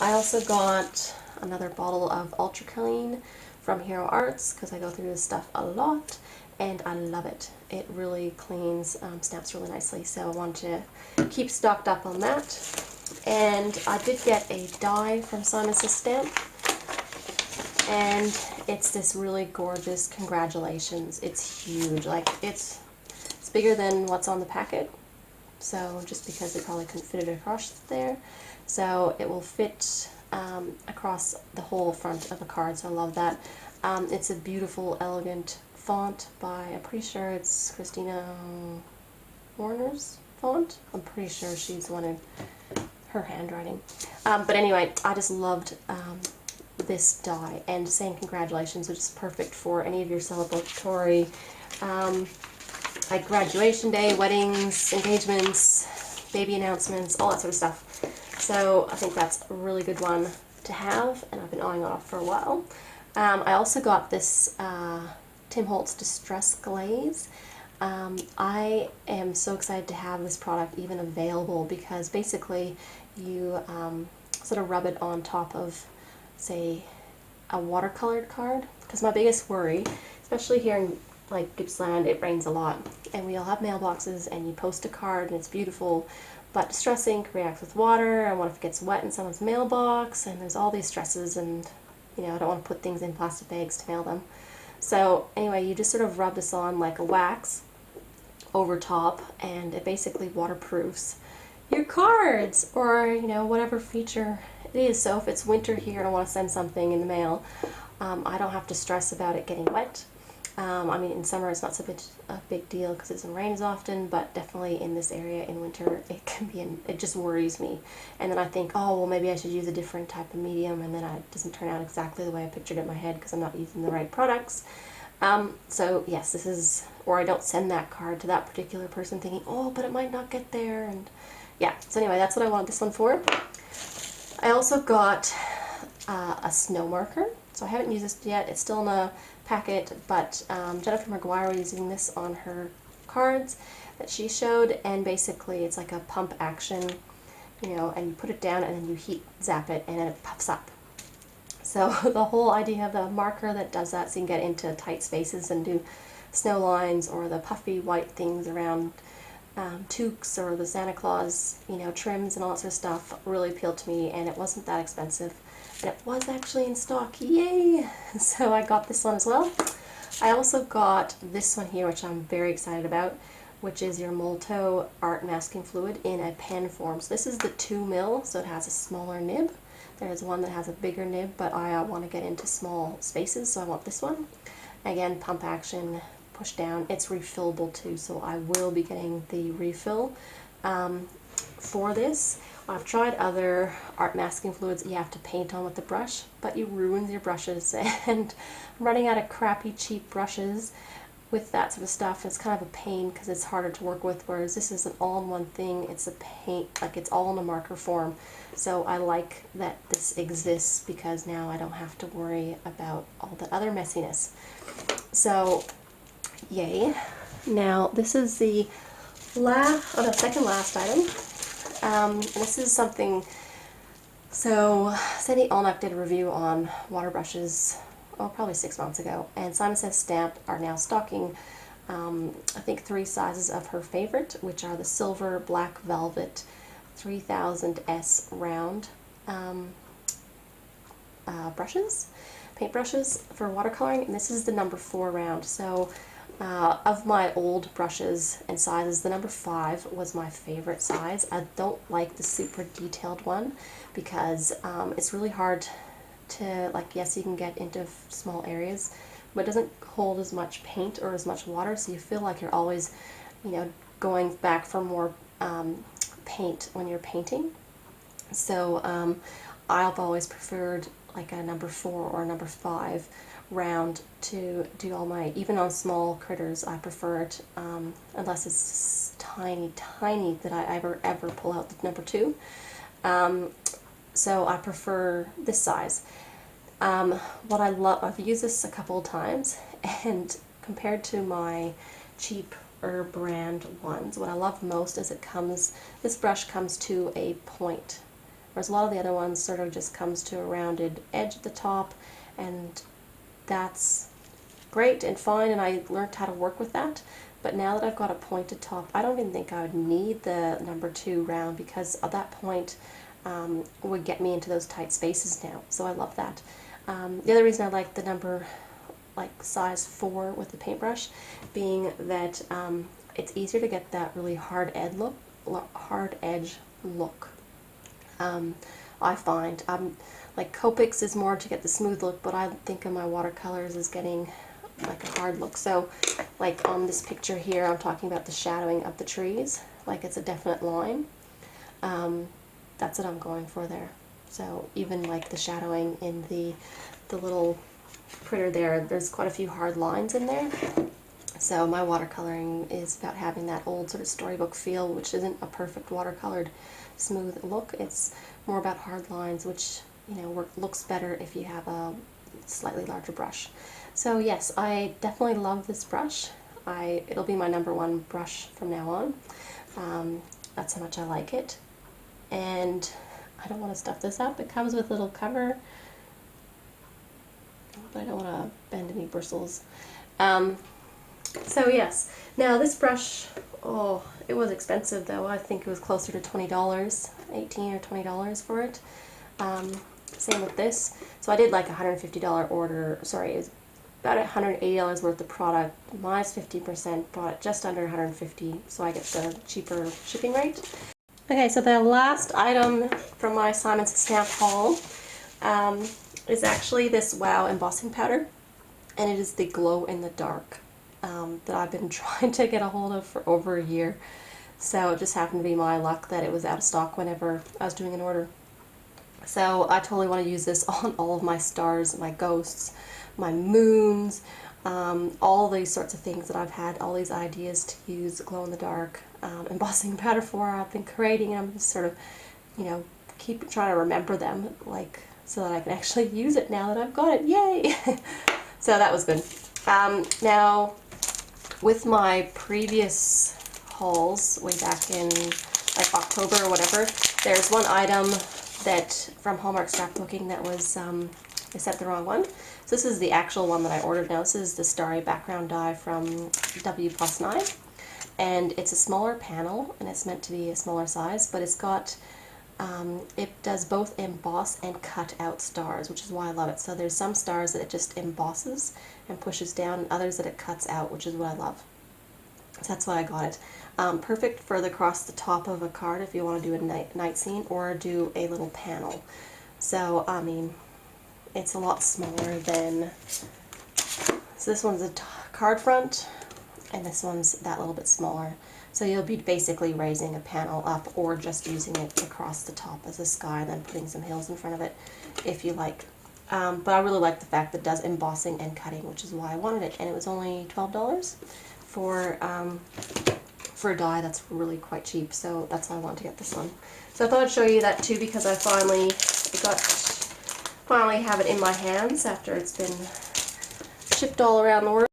I also got another bottle of Ultra Clean from Hero Arts because I go through this stuff a lot and I love it. It really cleans, snaps really nicely, so I wanted to keep stocked up on that. And I did get a die from SSS Stamp, and it's this really gorgeous congratulations. It's huge, like it's bigger than what's on the packet, so just because they probably couldn't fit it across there. So it will fit across the whole front of the card, so I love that. It's a beautiful, elegant font by, I'm pretty sure it's Christina Warner's font. I'm pretty sure she's the one in her handwriting. But anyway, I just loved this die, and saying congratulations, which is perfect for any of your celebratory like graduation day, weddings, engagements, baby announcements, all that sort of stuff. So I think that's a really good one to have, and I've been eyeing it off for a while. I also got this Tim Holtz Distress Glaze. I am so excited to have this product even available because basically you sort of rub it on top of, say, a watercolored card. Because my biggest worry, especially here in like Gippsland, it rains a lot, and we all have mailboxes, and you post a card and it's beautiful, but distress ink reacts with water, and what if it gets wet in someone's mailbox, and there's all these stresses, and you know, I don't want to put things in plastic bags to mail them. So anyway, you just sort of rub this on like a wax over top, and it basically waterproofs your cards, or you know, whatever feature it is. So if it's winter here and I want to send something in the mail, I don't have to stress about it getting wet. I mean, in summer it's not so a big deal because it doesn't rain as often, but definitely in this area in winter it can be, it just worries me. And then I think, oh well, maybe I should use a different type of medium, and then it doesn't turn out exactly the way I pictured it in my head because I'm not using the right products. So yes, this is, or I don't send that card to that particular person thinking, oh, but it might not get there, and yeah. So anyway, that's what I wanted this one for. I also got a snow marker. So I haven't used this yet. It's still in a packet, but Jennifer McGuire was using this on her cards that she showed, and basically it's like a pump action, you know, and you put it down and then you heat zap it and then it puffs up. So the whole idea of the marker that does that, so you can get into tight spaces and do snow lines or the puffy white things around toques or the Santa Claus, you know, trims and all that sort of stuff, really appealed to me, and it wasn't that expensive. And it was actually in stock, yay! So I got this one as well. I also got this one here, which I'm very excited about, which is your Molto Art Masking Fluid in a pen form. So this is the 2 mil, so it has a smaller nib. There's one that has a bigger nib, but I want to get into small spaces, so I want this one. Again, pump action, push down. It's refillable too, so I will be getting the refill for this. I've tried other art masking fluids you have to paint on with the brush, but you ruin your brushes, and I'm running out of crappy cheap brushes with that sort of stuff. It's kind of a pain because it's harder to work with, whereas this is an all-in-one thing. It's a paint, like it's all in a marker form. So I like that this exists because now I don't have to worry about all the other messiness. So yay. Now this is the second last item. This is something, so Sandy Allnuck did a review on water brushes, oh, probably 6 months ago, and SSS Stamp are now stocking, I think 3 sizes of her favorite, which are the Silver Black Velvet 3000S round brushes, paint brushes for watercoloring, and this is the number 4 round. So of my old brushes and sizes, the number 5 was my favorite size. I don't like the super detailed one because it's really hard to, like, yes, you can get into small areas, but it doesn't hold as much paint or as much water, so you feel like you're always, you know, going back for more paint when you're painting. So I've always preferred like a number 4 or a number 5 round to do all my, even on small critters, I prefer it, unless it's tiny, tiny that I ever pull out the number 2. So I prefer this size. What I love, I've used this a couple of times, and compared to my cheaper brand ones, what I love most is it comes, this brush comes to a point whereas a lot of the other ones sort of just comes to a rounded edge at the top, and that's great and fine, and I learned how to work with that. But now that I've got a pointed top, I don't even think I would need the number 2 round, because at that point would get me into those tight spaces now, so I love that. The other reason I like the number, like size 4 with the paintbrush, being that it's easier to get that really hard edge look. I find like Copics is more to get the smooth look, but I think of my watercolors as getting like a hard look. So like on this picture here, I'm talking about the shadowing of the trees, like it's a definite line. That's what I'm going for there. So even like the shadowing in the little critter there, there's quite a few hard lines in there. So my watercoloring is about having that old sort of storybook feel, which isn't a perfect watercolored smooth look. It's more about hard lines, which, you know, looks better if you have a slightly larger brush. So yes, I definitely love this brush. It'll be my number 1 brush from now on. That's how much I like it. And I don't want to stuff this up. It comes with a little cover, but I don't want to bend any bristles. So yes, now this brush, oh, it was expensive though. I think it was closer to $20, $18 or $20 for it. Same with this. So I did like a $150 order, sorry, it was about $180 worth of product, minus 50%, bought it just under $150, so I get the cheaper shipping rate. Okay, so the last item from my Simon Says Stamp haul is actually this Wow embossing powder, and it is the glow in the dark that I've been trying to get a hold of for over a year. So it just happened to be my luck that it was out of stock whenever I was doing an order. So I totally want to use this on all of my stars, my ghosts, my moons, all these sorts of things that I've had, all these ideas to use glow in the dark embossing powder for. I've been creating, and I'm just sort of, you know, keep trying to remember them, like, so that I can actually use it now that I've got it. Yay! So that was good. Now, with my previous hauls way back in like October or whatever, there's one item that from Hallmark Scrapbooking that was I set the wrong one. So this is the actual one that I ordered now. This is the Starry background die from W+9, and it's a smaller panel, and it's meant to be a smaller size, but it's got it does both emboss and cut out stars, which is why I love it. So there's some stars that it just embosses and pushes down, and others that it cuts out, which is what I love. So that's why I got it. Perfect for across the top of a card if you want to do a night scene or do a little panel. So, I mean, it's a lot smaller than, so this one's a card front, and this one's that little bit smaller. So you'll be basically raising a panel up or just using it across the top as a sky and then putting some hills in front of it if you like. But I really like the fact that it does embossing and cutting, which is why I wanted it. And it was only $12 for a die that's really quite cheap. So that's why I wanted to get this one. So I thought I'd show you that too, because I finally have it in my hands after it's been shipped all around the world.